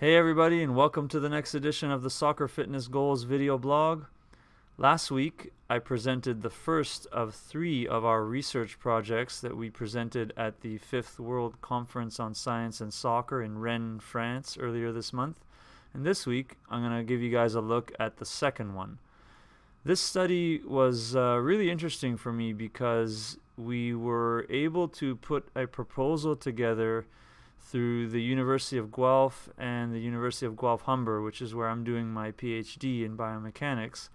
Hey everybody, and welcome to the next edition of the Soccer Fitness Goals video blog. Last week I presented the first of 3 of our research projects that we presented at the 5th World Conference on Science and Soccer in Rennes, France earlier this month. And this week I'm going to give you guys a look at the second one. This study was really interesting for me because we were able to put a proposal together through the University of Guelph and the University of Guelph-Humber, which is where I'm doing my PhD in biomechanics.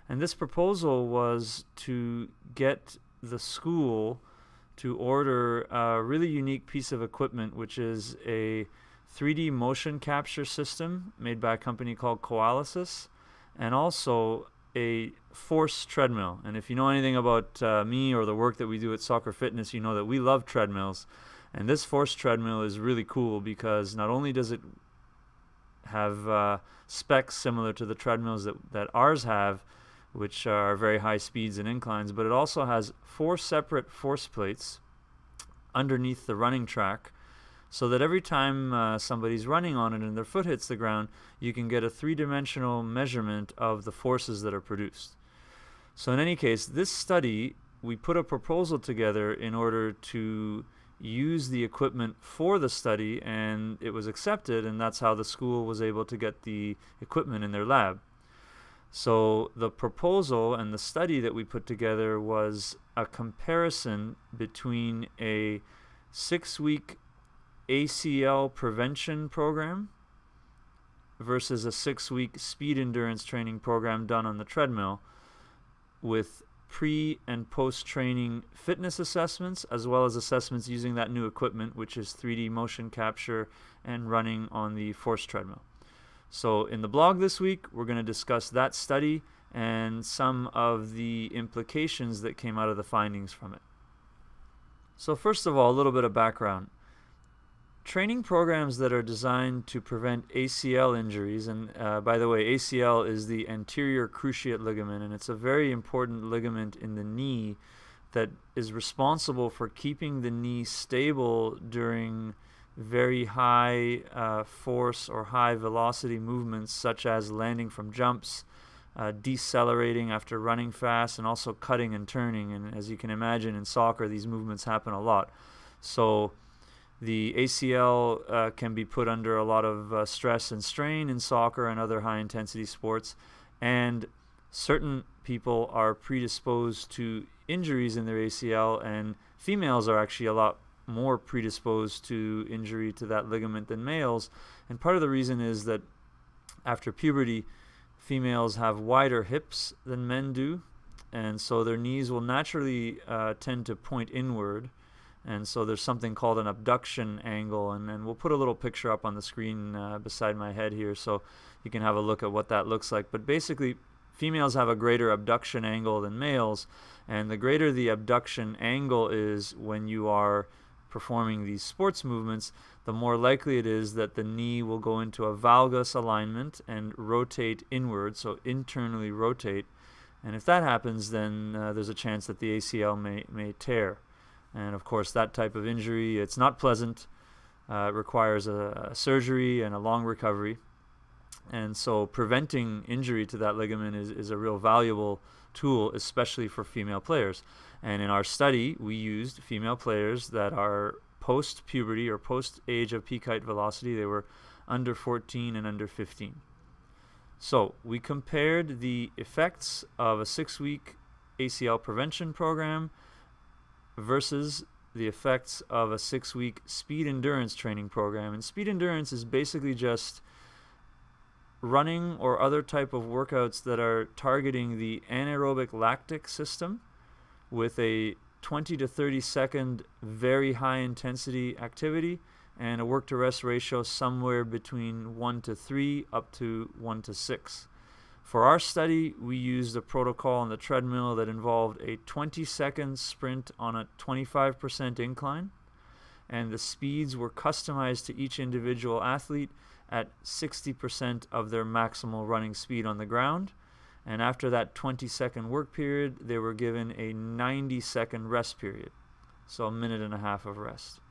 And this proposal was to get the school to order a really unique piece of equipment, which is a 3D motion capture system made by a company called Coalysis, and also a force treadmill. And if you know anything about me or the work that we do at Soccer Fitness, you know that we love treadmills. And this force treadmill is really cool because not only does it have specs similar to the treadmills that ours have, which are very high speeds and inclines, but it also has 4 separate force plates underneath the running track, so that every time somebody's running on it and their foot hits the ground, you can get a 3-dimensional measurement of the forces that are produced. So in any case, this study, we put a proposal together in order to use the equipment for the study, and it was accepted, and that's how the school was able to get the equipment in their lab. So the proposal and the study that we put together was a comparison between a 6-week ACL prevention program versus a 6-week speed endurance training program done on the treadmill, with pre- and post-training fitness assessments, as well as assessments using that new equipment, which is 3D motion capture and running on the force treadmill. So in the blog this week, we're going to discuss that study and some of the implications that came out of the findings from it. So first of all, a little bit of background. Training programs that are designed to prevent ACL injuries, and by the way, ACL is the anterior cruciate ligament, and it's a very important ligament in the knee that is responsible for keeping the knee stable during very high force or high velocity movements, such as landing from jumps, decelerating after running fast, and also cutting and turning. And as you can imagine, in soccer, these movements happen a lot. So the ACL can be put under a lot of stress and strain in soccer and other high-intensity sports, and certain people are predisposed to injuries in their ACL, and females are actually a lot more predisposed to injury to that ligament than males. And part of the reason is that after puberty, females have wider hips than men do, and so their knees will naturally tend to point inward. And so there's something called an abduction angle, and we'll put a little picture up on the screen beside my head here so you can have a look at what that looks like. But basically, females have a greater abduction angle than males, and the greater the abduction angle is when you are performing these sports movements, the more likely it is that the knee will go into a valgus alignment and rotate inward, so internally rotate. And if that happens, then there's a chance that the ACL may tear. And of course, that type of injury, it's not pleasant. It requires a surgery and a long recovery. And so preventing injury to that ligament is a real valuable tool, especially for female players. And in our study, we used female players that are post-puberty or post-age of peak height velocity. They were under 14 and under 15. So we compared the effects of a 6-week ACL prevention program versus the effects of a 6-week speed endurance training program. And speed endurance is basically just running or other type of workouts that are targeting the anaerobic lactic system with a 20 to 30 second very high intensity activity and a work to rest ratio somewhere between 1 to 3 up to 1 to 6. For our study, we used a protocol on the treadmill that involved a 20-second sprint on a 25% incline, and the speeds were customized to each individual athlete at 60% of their maximal running speed on the ground. And after that 20-second work period, they were given a 90-second rest period, so a minute and a half of rest.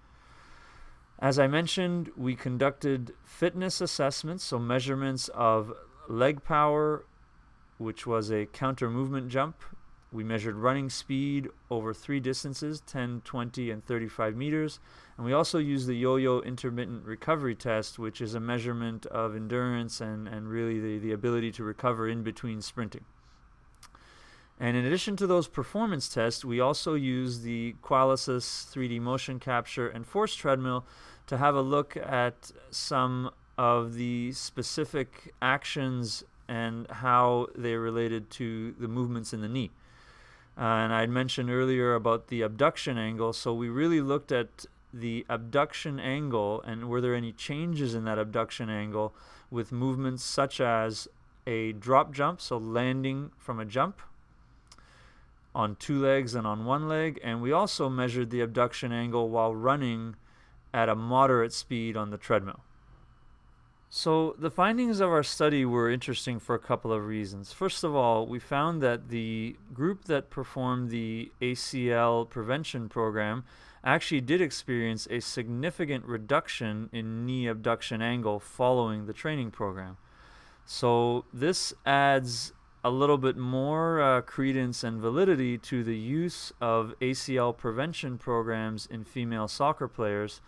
As I mentioned, we conducted fitness assessments, so measurements of leg power, which was a counter movement jump. We measured running speed over 3 distances, 10, 20, and 35 meters. And we also used the yo-yo intermittent recovery test, which is a measurement of endurance and really the ability to recover in between sprinting. And in addition to those performance tests, we also used the Qualisys 3D motion capture and force treadmill to have a look at some of the specific actions and how they related to the movements in the knee. And I had mentioned earlier about the abduction angle, so we really looked at the abduction angle and were there any changes in that abduction angle with movements such as a drop jump, so landing from a jump on 2 legs and on 1 leg, and we also measured the abduction angle while running at a moderate speed on the treadmill. So the findings of our study were interesting for a couple of reasons. First of all, we found that the group that performed the ACL prevention program actually did experience a significant reduction in knee abduction angle following the training program. So this adds a little bit more credence and validity to the use of ACL prevention programs in female soccer players,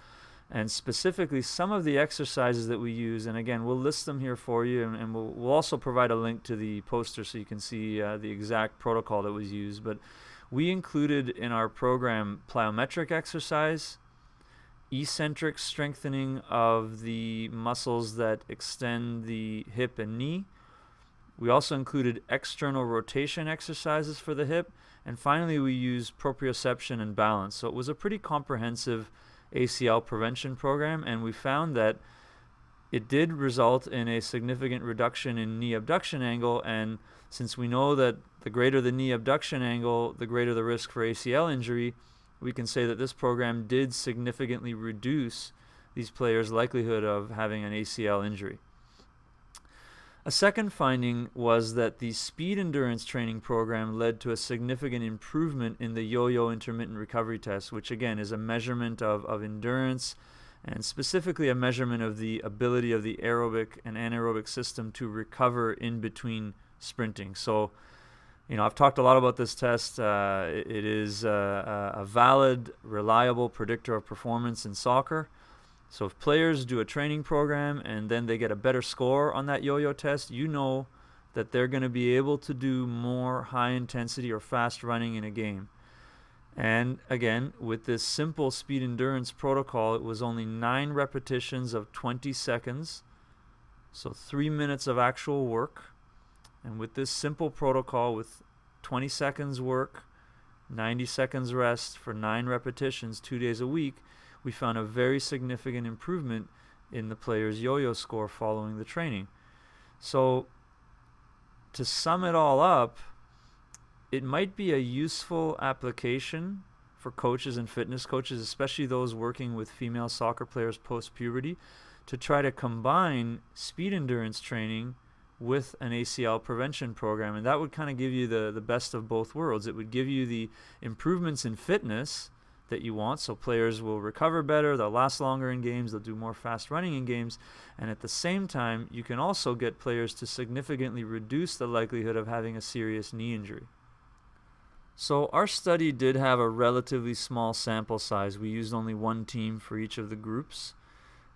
and specifically some of the exercises that we use. And again, we'll list them here for you, and we'll also provide a link to the poster so you can see the exact protocol that was used. But we included in our program plyometric exercise, eccentric strengthening of the muscles that extend the hip and knee. We also included external rotation exercises for the hip, and finally we used proprioception and balance. So it was a pretty comprehensive ACL prevention program, and we found that it did result in a significant reduction in knee abduction angle. And since we know that the greater the knee abduction angle, the greater the risk for ACL injury, we can say that this program did significantly reduce these players' likelihood of having an ACL injury. A second finding was that the speed endurance training program led to a significant improvement in the yo-yo intermittent recovery test, which again is a measurement of endurance and specifically a measurement of the ability of the aerobic and anaerobic system to recover in between sprinting. So, I've talked a lot about this test. It is a valid, reliable predictor of performance in soccer. So if players do a training program and then they get a better score on that yo-yo test, you know that they're going to be able to do more high intensity or fast running in a game. And again, with this simple speed endurance protocol, it was only 9 repetitions of 20 seconds, so 3 minutes of actual work. And with this simple protocol with 20 seconds work, 90 seconds rest for 9 repetitions, 2 days a week, we found a very significant improvement in the player's yo-yo score following the training. So to sum it all up, it might be a useful application for coaches and fitness coaches, especially those working with female soccer players post-puberty, to try to combine speed endurance training with an ACL prevention program. And that would kind of give you the best of both worlds. It would give you the improvements in fitness that you want, so players will recover better, they'll last longer in games, they'll do more fast running in games, and at the same time you can also get players to significantly reduce the likelihood of having a serious knee injury. So our study did have a relatively small sample size. We used only 1 team for each of the groups,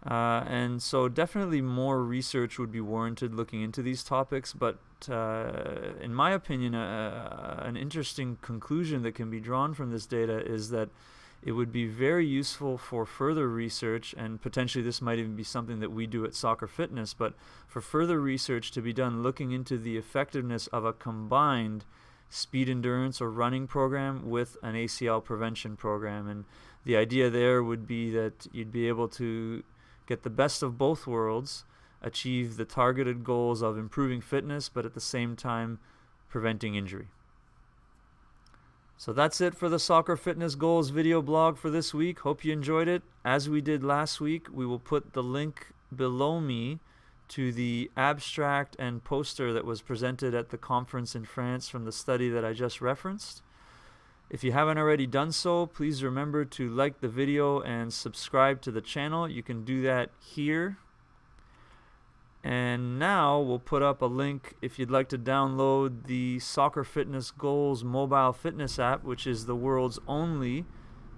and so definitely more research would be warranted looking into these topics, but in my opinion, an interesting conclusion that can be drawn from this data is that it would be very useful for further research, and potentially this might even be something that we do at Soccer Fitness, but for further research to be done looking into the effectiveness of a combined speed endurance or running program with an ACL prevention program. And the idea there would be that you'd be able to get the best of both worlds, achieve the targeted goals of improving fitness, but at the same time preventing injury. So that's it for the Soccer Fitness Goals video blog for this week. Hope you enjoyed it. As we did last week, we will put the link below me to the abstract and poster that was presented at the conference in France from the study that I just referenced. If you haven't already done so, please remember to like the video and subscribe to the channel. You can do that here. And now we'll put up a link if you'd like to download the Soccer Fitness Goals mobile fitness app, which is the world's only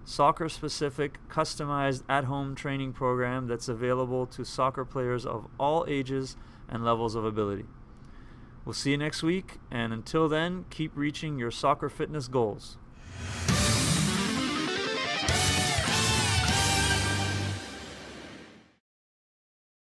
soccer-specific, customized at-home training program that's available to soccer players of all ages and levels of ability. We'll see you next week, and until then, keep reaching your soccer fitness goals.